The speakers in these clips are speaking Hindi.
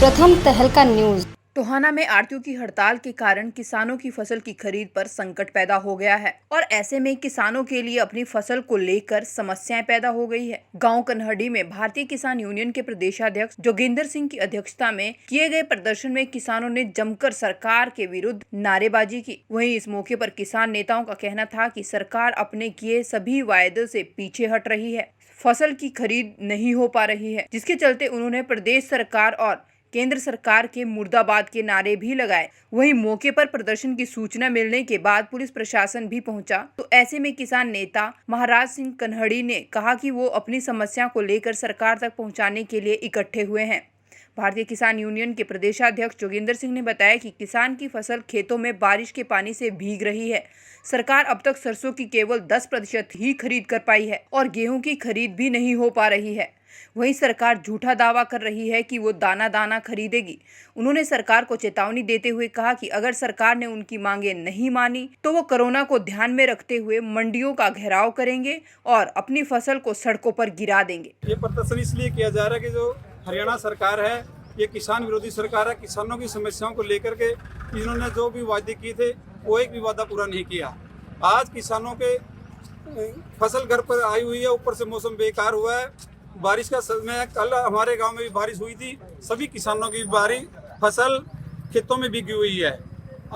प्रथम तहलका न्यूज। टोहाना में आढ़तियों की हड़ताल के कारण किसानों की फसल की खरीद पर संकट पैदा हो गया है और ऐसे में किसानों के लिए अपनी फसल को लेकर समस्याएं पैदा हो गई है। गांव कन्हड़ी में भारतीय किसान यूनियन के प्रदेशाध्यक्ष जोगिंदर सिंह की अध्यक्षता में किए गए प्रदर्शन में किसानों ने जमकर सरकार के विरुद्ध नारेबाजी की। वहीं इस मौके पर किसान नेताओं का कहना था कि सरकार अपने किए सभी वायदों से पीछे हट रही है, फसल की खरीद नहीं हो पा रही है, जिसके चलते उन्होंने प्रदेश सरकार और केंद्र सरकार के मुर्दाबाद के नारे भी लगाए। वहीं मौके पर प्रदर्शन की सूचना मिलने के बाद पुलिस प्रशासन भी पहुंचा, तो ऐसे में किसान नेता महाराज सिंह कन्हड़ी ने कहा कि वो अपनी समस्या को लेकर सरकार तक पहुंचाने के लिए इकट्ठे हुए हैं। भारतीय किसान यूनियन के प्रदेशाध्यक्ष जोगिंदर सिंह ने बताया कि किसान की फसल खेतों में बारिश के पानी से भीग रही है। सरकार अब तक सरसों की केवल 10% ही खरीद कर पाई है और गेहूं की खरीद भी नहीं हो पा रही है। वहीं सरकार झूठा दावा कर रही है कि वो दाना दाना खरीदेगी। उन्होंने सरकार को चेतावनी देते हुए कहा कि अगर सरकार ने उनकी मांगे नहीं मानी तो वो कोरोना को ध्यान में रखते हुए मंडियों का घेराव करेंगे और अपनी फसल को सड़कों पर गिरा देंगे। ये प्रदर्शन इसलिए किया जा रहा है कि जो हरियाणा सरकार है ये किसान विरोधी सरकार है। किसानों की समस्याओं को लेकर के इन्होंने जो भी वादे किए थे वो एक भी वादा पूरा नहीं किया। आज किसानों के फसल घर पर आई हुई है, ऊपर से मौसम बेकार हुआ है, बारिश का समय है। कल हमारे गांव में भी बारिश हुई थी, सभी किसानों की फसल खेतों में भीगी हुई है।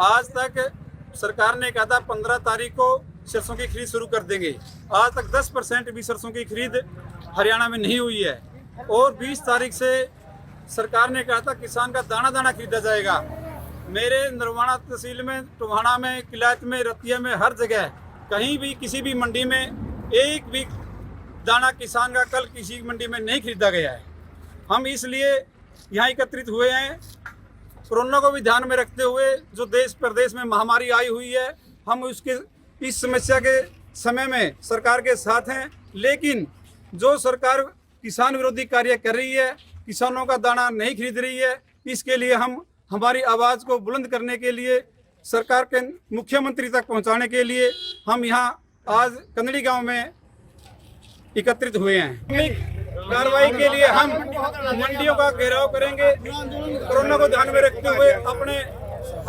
आज तक सरकार ने कहा था 15 तारीख को सरसों की खरीद शुरू कर देंगे, आज तक 10% भी सरसों की खरीद हरियाणा में नहीं हुई है। और 20 तारीख से सरकार ने कहा था किसान का दाना दाना खरीदा जाएगा। मेरे नरवाना तहसील में, टोहाना में, किलायत में, रतिया में, हर जगह कहीं भी किसी भी मंडी में एक भी दाना किसान का कल किसी मंडी में नहीं खरीदा गया है। हम इसलिए यहाँ एकत्रित हुए हैं, कोरोना को भी ध्यान में रखते हुए जो देश प्रदेश में महामारी आई हुई है, हम उसके इस समस्या के समय में सरकार के साथ हैं। लेकिन जो सरकार किसान विरोधी कार्य कर रही है, किसानों का दाना नहीं खरीद रही है, इसके लिए हम हमारी आवाज़ को बुलंद करने के लिए, सरकार के मुख्यमंत्री तक पहुंचाने के लिए हम यहाँ आज कन्हड़ी गांव में एकत्रित हुए हैं। कार्रवाई के लिए हम मंडियों का घेराव करेंगे। कोरोना को ध्यान में रखते हुए अपने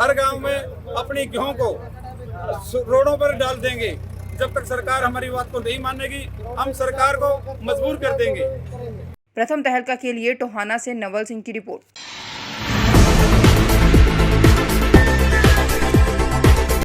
हर गांव में अपनी गेहूं को रोडों पर डाल देंगे। जब तक सरकार हमारी बात को नहीं मानेगी हम सरकार को मजबूर कर देंगे। प्रथम तहलका के लिए टोहाना से नवल सिंह की रिपोर्ट।